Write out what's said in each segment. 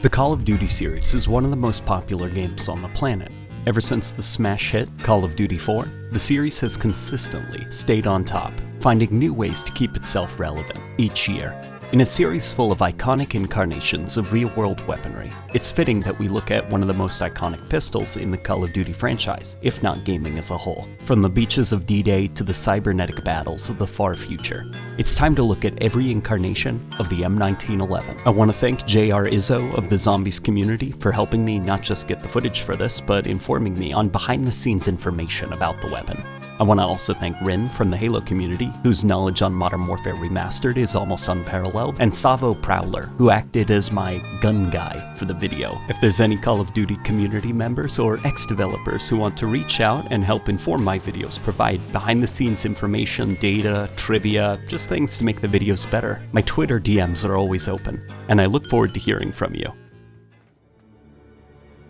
The Call of Duty series is one of the most popular games on the planet. Ever since the smash hit Call of Duty 4, the series has consistently stayed on top, finding new ways to keep itself relevant each year. In a series full of iconic incarnations of real-world weaponry, it's fitting that we look at one of the most iconic pistols in the Call of Duty franchise, if not gaming as a whole. From the beaches of D-Day to the cybernetic battles of the far future, it's time to look at every incarnation of the M1911. I want to thank J.R. Izzo of the Zombies community for helping me not just get the footage for this, but informing me on behind-the-scenes information about the weapon. I want to also thank Rin from the Halo community, whose knowledge on Modern Warfare Remastered is almost unparalleled, and Savo Prowler, who acted as my gun guy for the video. If there's any Call of Duty community members or ex-developers who want to reach out and help inform my videos, provide behind-the-scenes information, data, trivia, just things to make the videos better, my Twitter DMs are always open, and I look forward to hearing from you.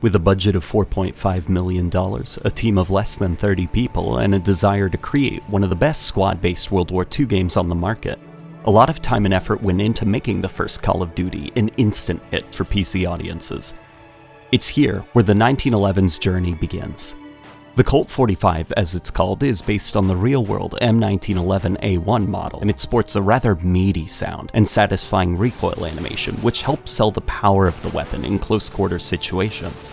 With a budget of $4.5 million, a team of less than 30 people, and a desire to create one of the best squad-based World War II games on the market, a lot of time and effort went into making the first Call of Duty an instant hit for PC audiences. It's here where the 1911's journey begins. The Colt 45, as it's called, is based on the real-world M1911A1 model, and it sports a rather meaty sound and satisfying recoil animation, which helps sell the power of the weapon in close-quarter situations.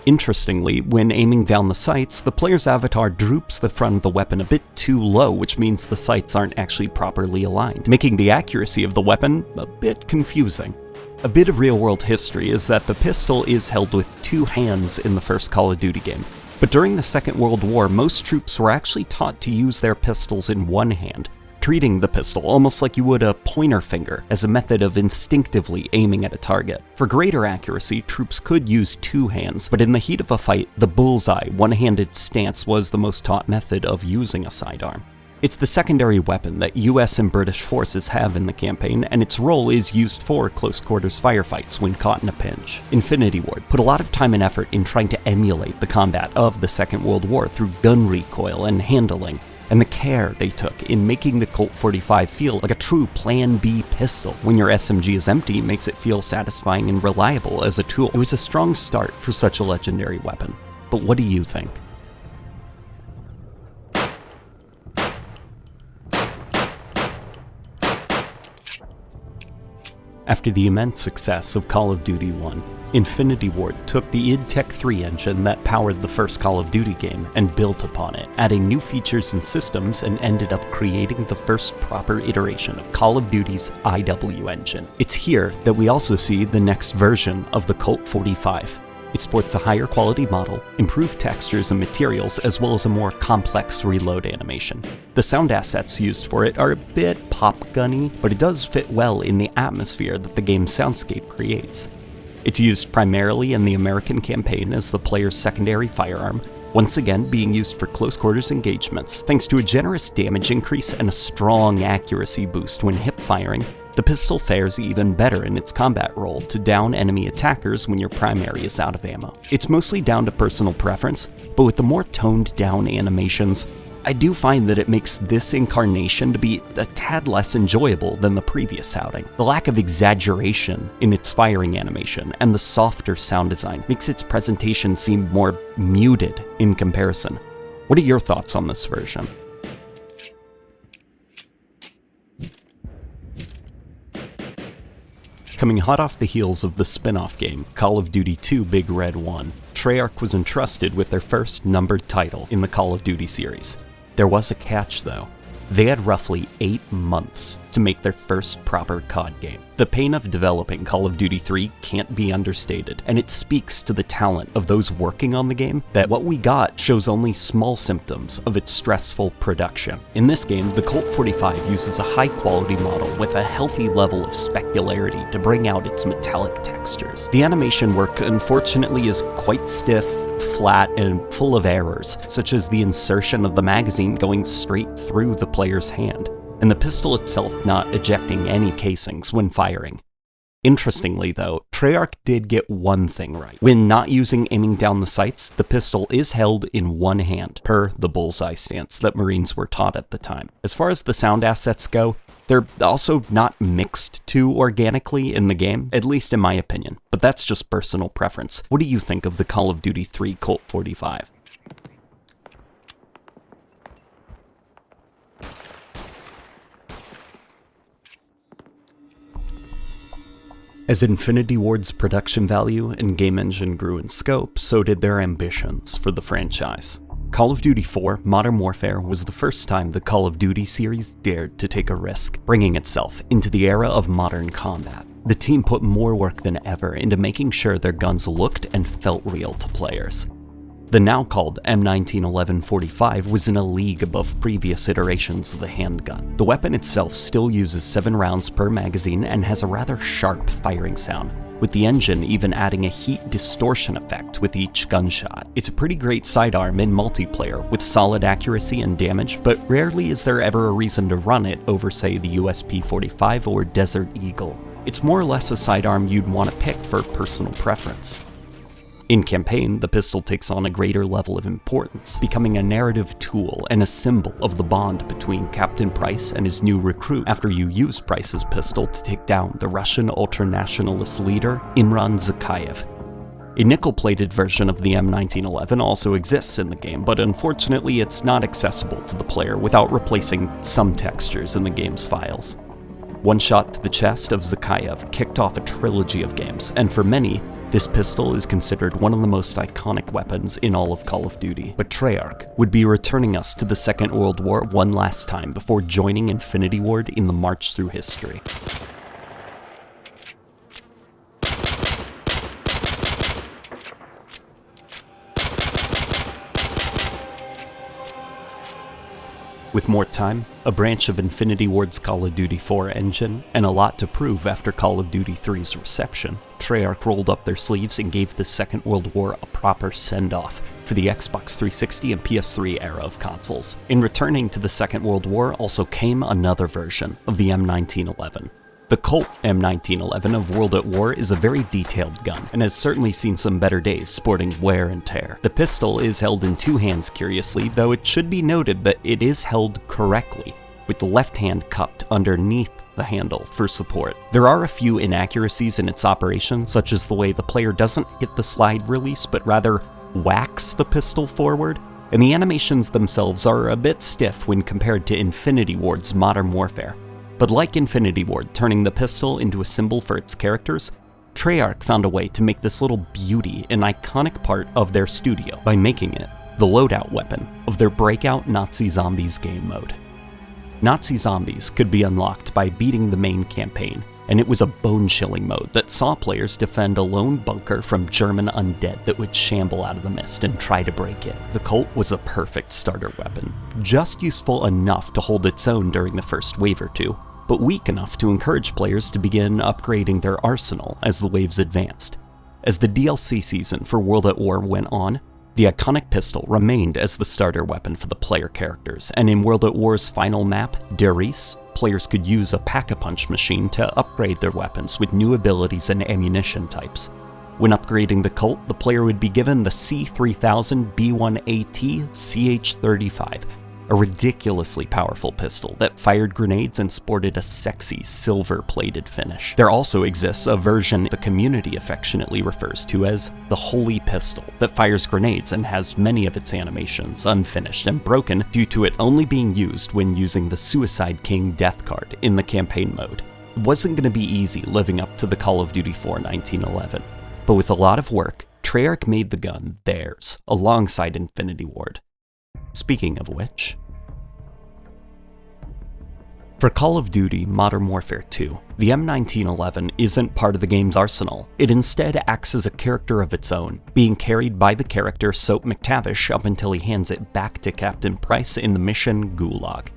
Interestingly, when aiming down the sights, the player's avatar droops the front of the weapon a bit too low, which means the sights aren't actually properly aligned, making the accuracy of the weapon a bit confusing. A bit of real-world history is that the pistol is held with two hands in the first Call of Duty game. But during the Second World War, most troops were actually taught to use their pistols in one hand, treating the pistol almost like you would a pointer finger as a method of instinctively aiming at a target. For greater accuracy, troops could use two hands, but in the heat of a fight, the bullseye, one-handed stance was the most taught method of using a sidearm. It's the secondary weapon that US and British forces have in the campaign, and its role is used for close-quarters firefights when caught in a pinch. Infinity Ward put a lot of time and effort in trying to emulate the combat of the Second World War through gun recoil and handling, and the care they took in making the Colt 45 feel like a true Plan B pistol. When your SMG is empty, makes it feel satisfying and reliable as a tool. It was a strong start for such a legendary weapon. But what do you think? After the immense success of Call of Duty 1, Infinity Ward took the id Tech 3 engine that powered the first Call of Duty game and built upon it, adding new features and systems, and ended up creating the first proper iteration of Call of Duty's IW engine. It's here that we also see the next version of the Colt 45. It sports a higher quality model, improved textures and materials, as well as a more complex reload animation. The sound assets used for it are a bit pop-gunny, but it does fit well in the atmosphere that the game's soundscape creates. It's used primarily in the American campaign as the player's secondary firearm, once again being used for close-quarters engagements. Thanks to a generous damage increase and a strong accuracy boost when hip firing, the pistol fares even better in its combat role to down enemy attackers when your primary is out of ammo. It's mostly down to personal preference, but with the more toned down animations, I do find that it makes this incarnation to be a tad less enjoyable than the previous outing. The lack of exaggeration in its firing animation and the softer sound design makes its presentation seem more muted in comparison. What are your thoughts on this version? Coming hot off the heels of the spin-off game, Call of Duty 2 Big Red 1, Treyarch was entrusted with their first numbered title in the Call of Duty series. There was a catch though. They had roughly 8 months to make their first proper COD game. The pain of developing Call of Duty 3 can't be understated, and it speaks to the talent of those working on the game that what we got shows only small symptoms of its stressful production. In this game, the Colt 45 uses a high-quality model with a healthy level of specularity to bring out its metallic textures. The animation work, unfortunately, is quite stiff, flat, and full of errors, such as the insertion of the magazine going straight through the player's hand, and the pistol itself not ejecting any casings when firing. Interestingly though, Treyarch did get one thing right. When not using aiming down the sights, the pistol is held in one hand, per the bullseye stance that Marines were taught at the time. As far as the sound assets go, they're also not mixed too organically in the game, at least in my opinion, but that's just personal preference. What do you think of the Call of Duty 3 Colt 45? As Infinity Ward's production value and game engine grew in scope, so did their ambitions for the franchise. Call of Duty 4 Modern Warfare was the first time the Call of Duty series dared to take a risk, bringing itself into the era of modern combat. The team put more work than ever into making sure their guns looked and felt real to players. The now called M1911-45 was in a league above previous iterations of the handgun. The weapon itself still uses 7 rounds per magazine and has a rather sharp firing sound, with the engine even adding a heat distortion effect with each gunshot. It's a pretty great sidearm in multiplayer with solid accuracy and damage, but rarely is there ever a reason to run it over, say, the USP-45 or Desert Eagle. It's more or less a sidearm you'd want to pick for personal preference. In campaign, the pistol takes on a greater level of importance, becoming a narrative tool and a symbol of the bond between Captain Price and his new recruit after you use Price's pistol to take down the Russian ultranationalist leader, Imran Zakhaev. A nickel-plated version of the M1911 also exists in the game, but unfortunately it's not accessible to the player without replacing some textures in the game's files. One shot to the chest of Zakhaev kicked off a trilogy of games, and for many, this pistol is considered one of the most iconic weapons in all of Call of Duty. But Treyarch would be returning us to the Second World War one last time before joining Infinity Ward in the march through history. With more time, a branch of Infinity Ward's Call of Duty 4 engine, and a lot to prove after Call of Duty 3's reception, Treyarch rolled up their sleeves and gave the Second World War a proper send-off for the Xbox 360 and PS3 era of consoles. In returning to the Second World War also came another version of the M1911. The Colt M1911 of World at War is a very detailed gun, and has certainly seen some better days sporting wear and tear. The pistol is held in 2 hands curiously, though it should be noted that it is held correctly, with the left hand cupped underneath the handle for support. There are a few inaccuracies in its operation, such as the way the player doesn't hit the slide release, but rather whacks the pistol forward, and the animations themselves are a bit stiff when compared to Infinity Ward's Modern Warfare. But like Infinity Ward turning the pistol into a symbol for its characters, Treyarch found a way to make this little beauty an iconic part of their studio by making it the loadout weapon of their breakout Nazi Zombies game mode. Nazi Zombies could be unlocked by beating the main campaign, and it was a bone-chilling mode that saw players defend a lone bunker from German undead that would shamble out of the mist and try to break it. The Colt was a perfect starter weapon, just useful enough to hold its own during the first wave or two, but weak enough to encourage players to begin upgrading their arsenal as the waves advanced. As the DLC season for World at War went on, the iconic pistol remained as the starter weapon for the player characters, and in World at War's final map, Der Riese, players could use a pack-a-punch machine to upgrade their weapons with new abilities and ammunition types. When upgrading the Colt, the player would be given the C3000 B1AT CH35, a ridiculously powerful pistol that fired grenades and sported a sexy silver-plated finish. There also exists a version the community affectionately refers to as the Holy Pistol that fires grenades and has many of its animations unfinished and broken due to it only being used when using the Suicide King death card in the campaign mode. It wasn't going to be easy living up to the Call of Duty 4 1911, but with a lot of work, Treyarch made the gun theirs alongside Infinity Ward. Speaking of which, for Call of Duty Modern Warfare 2, the M1911 isn't part of the game's arsenal. It instead acts as a character of its own, being carried by the character Soap McTavish up until he hands it back to Captain Price in the mission Gulag.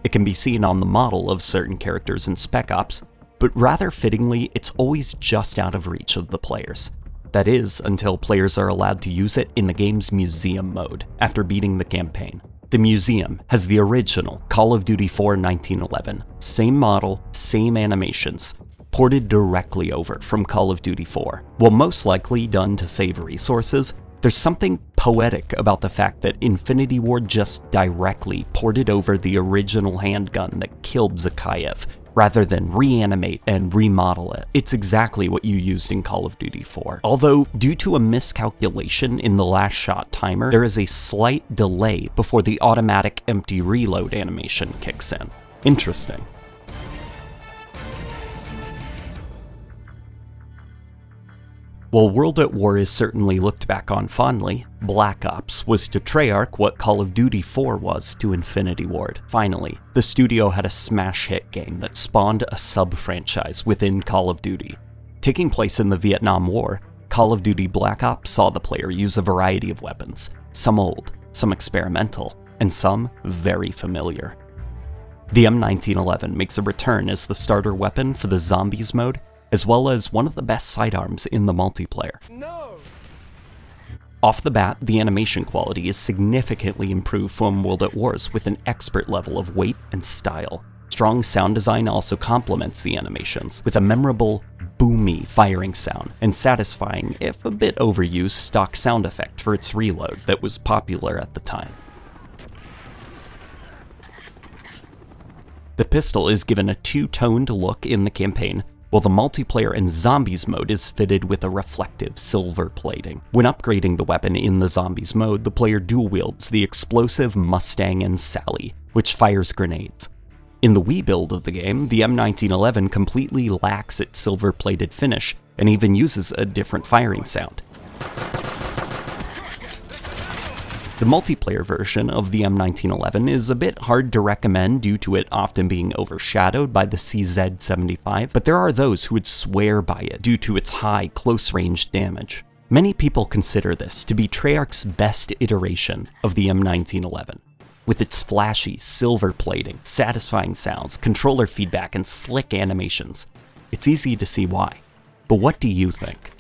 It can be seen on the model of certain characters in Spec Ops, but rather fittingly, it's always just out of reach of the players. That is, until players are allowed to use it in the game's museum mode after beating the campaign. The museum has the original Call of Duty 4 1911, same model, same animations, ported directly over from Call of Duty 4. While most likely done to save resources, there's something poetic about the fact that Infinity Ward just directly ported over the original handgun that killed Zakhaev, rather than reanimate and remodel it. It's exactly what you used in Call of Duty 4. Although, due to a miscalculation in the last shot timer, there is a slight delay before the automatic empty reload animation kicks in. Interesting. While World at War is certainly looked back on fondly, Black Ops was to Treyarch what Call of Duty 4 was to Infinity Ward. Finally, the studio had a smash hit game that spawned a sub-franchise within Call of Duty. Taking place in the Vietnam War, Call of Duty Black Ops saw the player use a variety of weapons, some old, some experimental, and some very familiar. The M1911 makes a return as the starter weapon for the Zombies mode, as well as one of the best sidearms in the multiplayer. No! Off the bat, the animation quality is significantly improved from World at War's with an expert level of weight and style. Strong sound design also complements the animations, with a memorable, boomy firing sound, and satisfying, if a bit overused, stock sound effect for its reload that was popular at the time. The pistol is given a two-toned look in the campaign, while the multiplayer and Zombies mode is fitted with a reflective silver plating. When upgrading the weapon in the Zombies mode, the player dual wields the explosive Mustang and Sally, which fires grenades. In the Wii build of the game, the M1911 completely lacks its silver-plated finish, and even uses a different firing sound. The multiplayer version of the M1911 is a bit hard to recommend due to it often being overshadowed by the CZ75, but there are those who would swear by it due to its high close-range damage. Many people consider this to be Treyarch's best iteration of the M1911. With its flashy silver plating, satisfying sounds, controller feedback, and slick animations, it's easy to see why. But what do you think?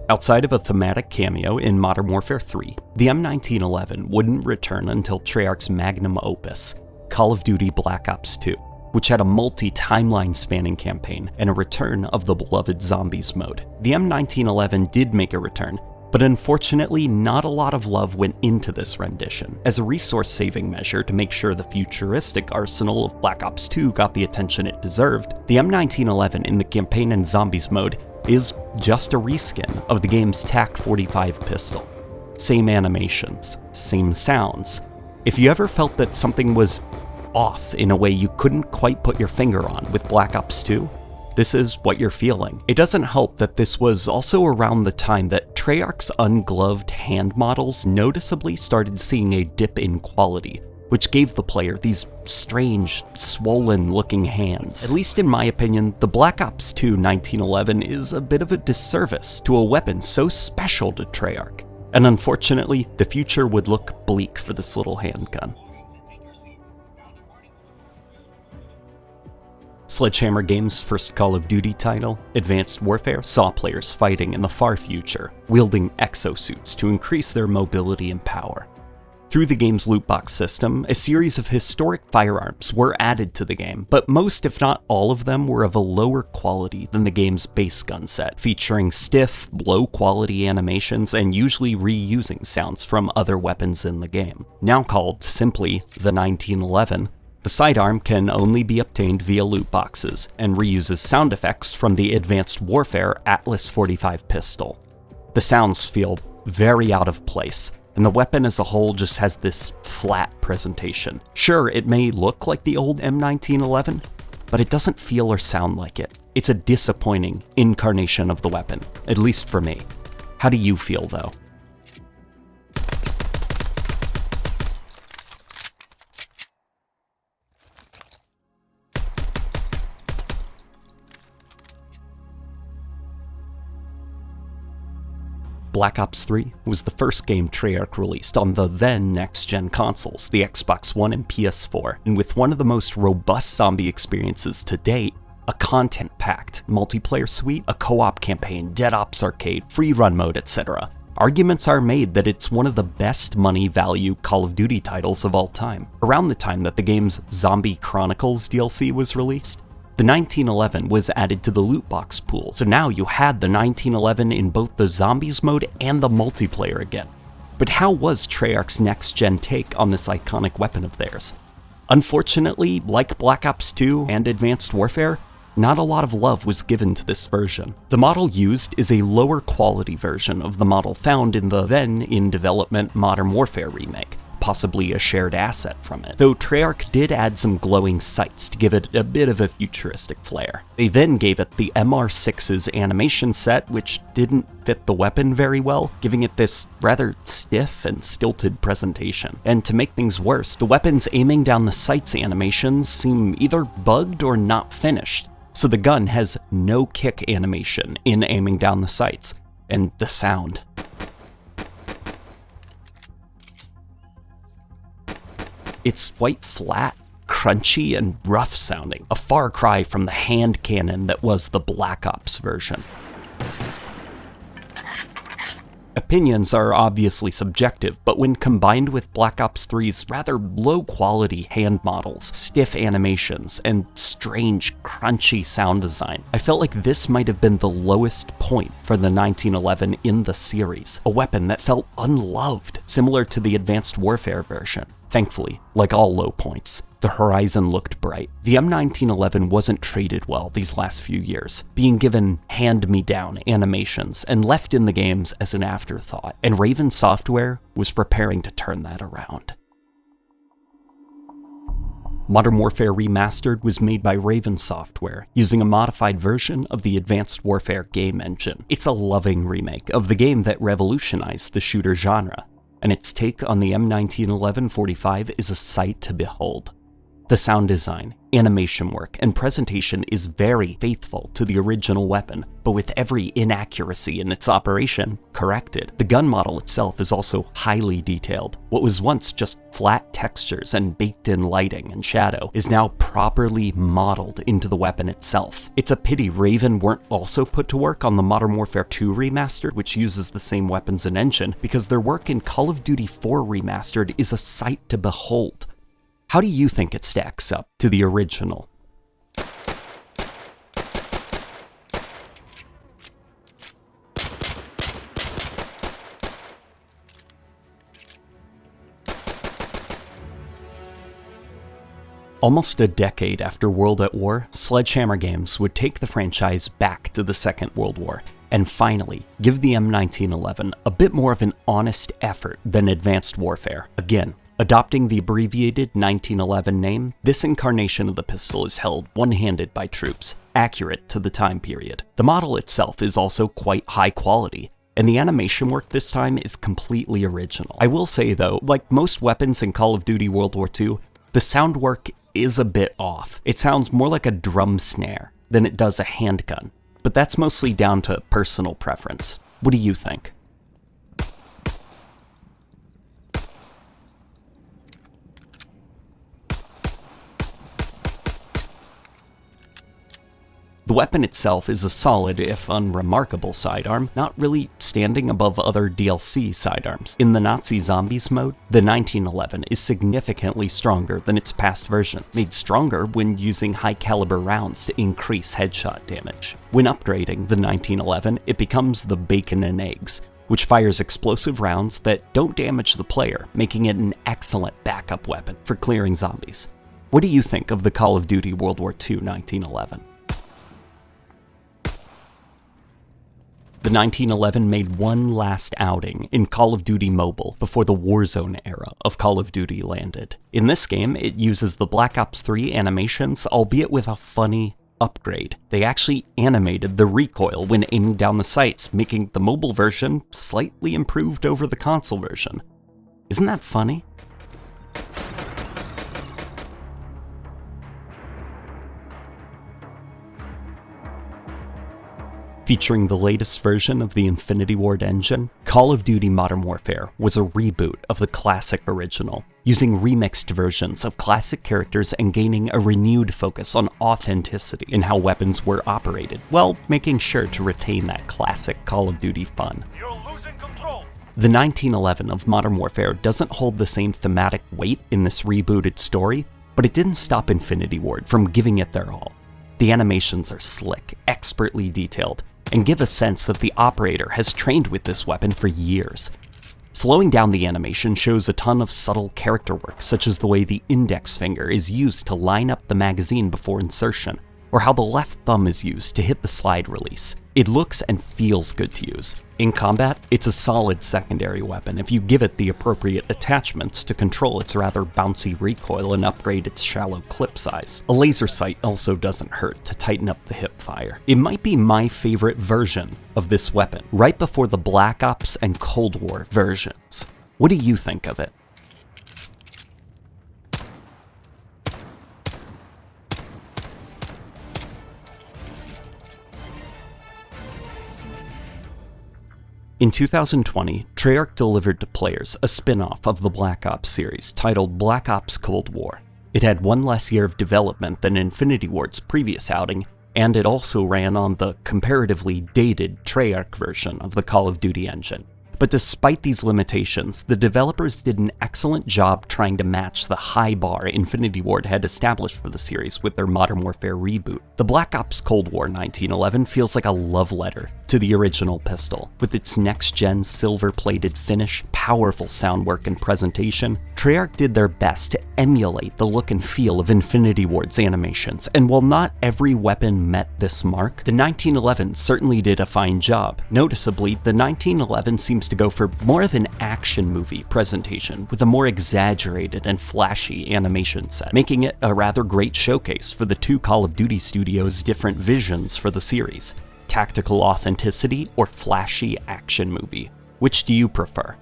Outside of a thematic cameo in Modern Warfare 3, the M1911 wouldn't return until Treyarch's magnum opus, Call of Duty Black Ops 2, which had a multi-timeline spanning campaign and a return of the beloved Zombies mode. The M1911 did make a return, but unfortunately not a lot of love went into this rendition. As a resource-saving measure to make sure the futuristic arsenal of Black Ops 2 got the attention it deserved, the M1911 in the campaign and Zombies mode is just a reskin of the game's TAC-45 pistol. Same animations, same sounds. If you ever felt that something was off in a way you couldn't quite put your finger on with Black Ops 2, this is what you're feeling. It doesn't help that this was also around the time that Treyarch's ungloved hand models noticeably started seeing a dip in quality, which gave the player these strange, swollen-looking hands. At least in my opinion, the Black Ops 2 1911 is a bit of a disservice to a weapon so special to Treyarch, and unfortunately, the future would look bleak for this little handgun. Sledgehammer Games' first Call of Duty title, Advanced Warfare, saw players fighting in the far future, wielding exosuits to increase their mobility and power. Through the game's loot box system, a series of historic firearms were added to the game, but most if not all of them were of a lower quality than the game's base gun set, featuring stiff, low-quality animations and usually reusing sounds from other weapons in the game. Now called simply the 1911, the sidearm can only be obtained via loot boxes, and reuses sound effects from the Advanced Warfare Atlas 45 pistol. The sounds feel very out of place, and the weapon as a whole just has this flat presentation. Sure, it may look like the old M1911, but it doesn't feel or sound like it. It's a disappointing incarnation of the weapon, at least for me. How do you feel, though? Black Ops 3 was the first game Treyarch released on the then next-gen consoles, the Xbox One and PS4, and with one of the most robust zombie experiences to date, a content-packed multiplayer suite, a co-op campaign, Dead Ops Arcade, free run mode, etc. Arguments are made that it's one of the best money value Call of Duty titles of all time. Around the time that the game's Zombie Chronicles DLC was released, the 1911 was added to the loot box pool, so now you had the 1911 in both the Zombies mode and the multiplayer again. But how was Treyarch's next-gen take on this iconic weapon of theirs? Unfortunately, like Black Ops 2 and Advanced Warfare, not a lot of love was given to this version. The model used is a lower quality version of the model found in the then-in-development Modern Warfare remake, possibly a shared asset from it, though Treyarch did add some glowing sights to give it a bit of a futuristic flair. They then gave it the MR6's animation set, which didn't fit the weapon very well, giving it this rather stiff and stilted presentation. And to make things worse, the weapon's aiming down the sights animations seem either bugged or not finished, so the gun has no kick animation in aiming down the sights, and the sound. It's quite flat, crunchy, and rough sounding, a far cry from the hand cannon that was the Black Ops version. Opinions are obviously subjective, but when combined with Black Ops 3's rather low-quality hand models, stiff animations, and strange, crunchy sound design, I felt like this might have been the lowest point for the 1911 in the series, a weapon that felt unloved, similar to the Advanced Warfare version. Thankfully, like all low points, the horizon looked bright. The M1911 wasn't treated well these last few years, being given hand-me-down animations and left in the games as an afterthought, and Raven Software was preparing to turn that around. Modern Warfare Remastered was made by Raven Software, using a modified version of the Advanced Warfare game engine. It's a loving remake of the game that revolutionized the shooter genre, and its take on the M1911-45 is a sight to behold. The sound design, animation work, and presentation is very faithful to the original weapon, but with every inaccuracy in its operation corrected. The gun model itself is also highly detailed. What was once just flat textures and baked-in lighting and shadow is now properly modeled into the weapon itself. It's a pity Raven weren't also put to work on the Modern Warfare 2 Remastered, which uses the same weapons and engine, because their work in Call of Duty 4 Remastered is a sight to behold. How do you think it stacks up to the original? Almost a decade after World at War, Sledgehammer Games would take the franchise back to the Second World War, and finally give the M1911 a bit more of an honest effort than Advanced Warfare. Again, adopting the abbreviated 1911 name, this incarnation of the pistol is held one-handed by troops, accurate to the time period. The model itself is also quite high quality, and the animation work this time is completely original. I will say though, like most weapons in Call of Duty World War II, the sound work is a bit off. It sounds more like a drum snare than it does a handgun, but that's mostly down to personal preference. What do you think? The weapon itself is a solid, if unremarkable, sidearm, not really standing above other DLC sidearms. In the Nazi Zombies mode, the 1911 is significantly stronger than its past versions, made stronger when using high-caliber rounds to increase headshot damage. When upgrading the 1911, it becomes the Bacon and Eggs, which fires explosive rounds that don't damage the player, making it an excellent backup weapon for clearing zombies. What do you think of the Call of Duty World War II 1911? The 1911 made one last outing in Call of Duty Mobile before the Warzone era of Call of Duty landed. In this game, it uses the Black Ops 3 animations, albeit with a funny upgrade. They actually animated the recoil when aiming down the sights, making the mobile version slightly improved over the console version. Isn't that funny? Featuring the latest version of the Infinity Ward engine, Call of Duty Modern Warfare was a reboot of the classic original, using remixed versions of classic characters and gaining a renewed focus on authenticity in how weapons were operated, while making sure to retain that classic Call of Duty fun. You're losing control. The 1911 of Modern Warfare doesn't hold the same thematic weight in this rebooted story, but it didn't stop Infinity Ward from giving it their all. The animations are slick, expertly detailed, and give a sense that the operator has trained with this weapon for years. Slowing down the animation shows a ton of subtle character work, such as the way the index finger is used to line up the magazine before insertion, or how the left thumb is used to hit the slide release. It looks and feels good to use. In combat, it's a solid secondary weapon if you give it the appropriate attachments to control its rather bouncy recoil and upgrade its shallow clip size. A laser sight also doesn't hurt to tighten up the hip fire. It might be my favorite version of this weapon, right before the Black Ops and Cold War versions. What do you think of it? In 2020, Treyarch delivered to players a spin-off of the Black Ops series titled Black Ops Cold War. It had one less year of development than Infinity Ward's previous outing, and it also ran on the comparatively dated Treyarch version of the Call of Duty engine. But despite these limitations, the developers did an excellent job trying to match the high bar Infinity Ward had established for the series with their Modern Warfare reboot. The Black Ops Cold War 1911 feels like a love letter to the original pistol. With its next-gen silver-plated finish, powerful sound work and presentation, Treyarch did their best to emulate the look and feel of Infinity Ward's animations, and while not every weapon met this mark, the 1911 certainly did a fine job. Noticeably, the 1911 seems to go for more of an action movie presentation with a more exaggerated and flashy animation set, making it a rather great showcase for the two Call of Duty studios' different visions for the series. Tactical authenticity or flashy action movie? Which do you prefer?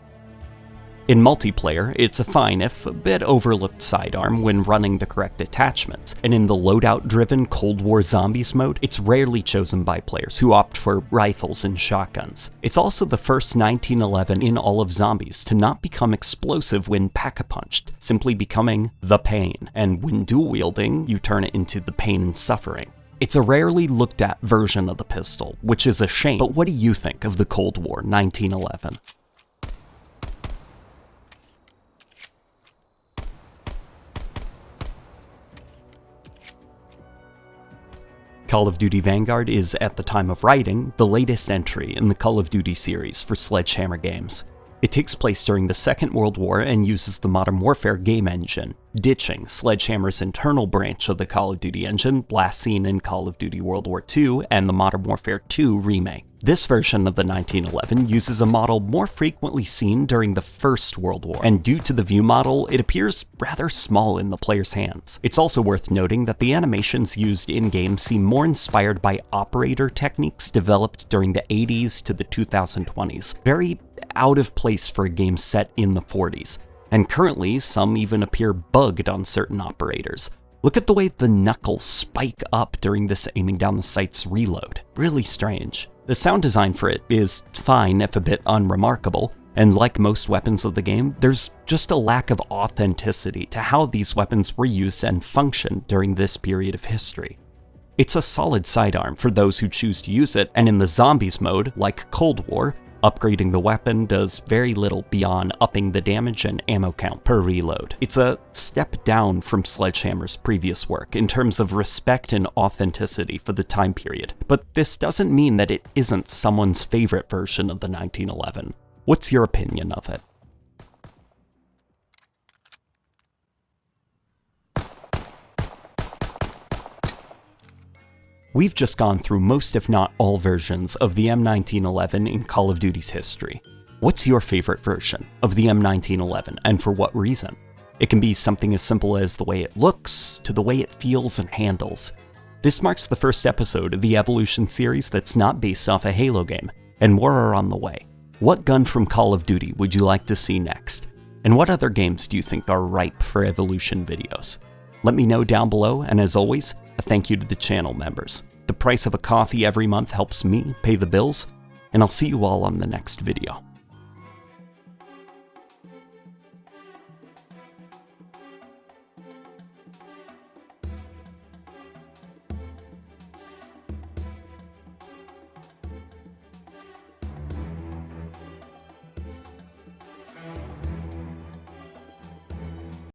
In multiplayer, it's a fine if a bit overlooked sidearm when running the correct attachments, and in the loadout-driven Cold War Zombies mode, it's rarely chosen by players who opt for rifles and shotguns. It's also the first 1911 in all of Zombies to not become explosive when pack-a-punched, simply becoming the pain, and when dual-wielding, you turn it into the pain and suffering. It's a rarely looked at version of the pistol, which is a shame, but what do you think of the Cold War 1911? Call of Duty Vanguard is, at the time of writing, the latest entry in the Call of Duty series for Sledgehammer Games. It takes place during the Second World War and uses the Modern Warfare game engine, ditching Sledgehammer's internal branch of the Call of Duty engine, last seen in Call of Duty World War II and the Modern Warfare II remake. This version of the 1911 uses a model more frequently seen during the First World War, and due to the view model, it appears rather small in the player's hands. It's also worth noting that the animations used in-game seem more inspired by operator techniques developed during the 80s to the 2020s, very out of place for a game set in the 40s, and currently some even appear bugged on certain operators. Look at the way the knuckles spike up during this aiming down the sight's reload. Really strange. The sound design for it is fine if a bit unremarkable, and like most weapons of the game, there's just a lack of authenticity to how these weapons were used and functioned during this period of history. It's a solid sidearm for those who choose to use it, and in the Zombies mode, like Cold War, upgrading the weapon does very little beyond upping the damage and ammo count per reload. It's a step down from Sledgehammer's previous work in terms of respect and authenticity for the time period, but this doesn't mean that it isn't someone's favorite version of the 1911. What's your opinion of it? We've just gone through most if not all versions of the M1911 in Call of Duty's history. What's your favorite version of the M1911 and for what reason? It can be something as simple as the way it looks to the way it feels and handles. This marks the first episode of the Evolution series that's not based off a Halo game, and more are on the way. What gun from Call of Duty would you like to see next? And what other games do you think are ripe for Evolution videos? Let me know down below, and as always, a thank you to the channel members. The price of a coffee every month helps me pay the bills, and I'll see you all on the next video.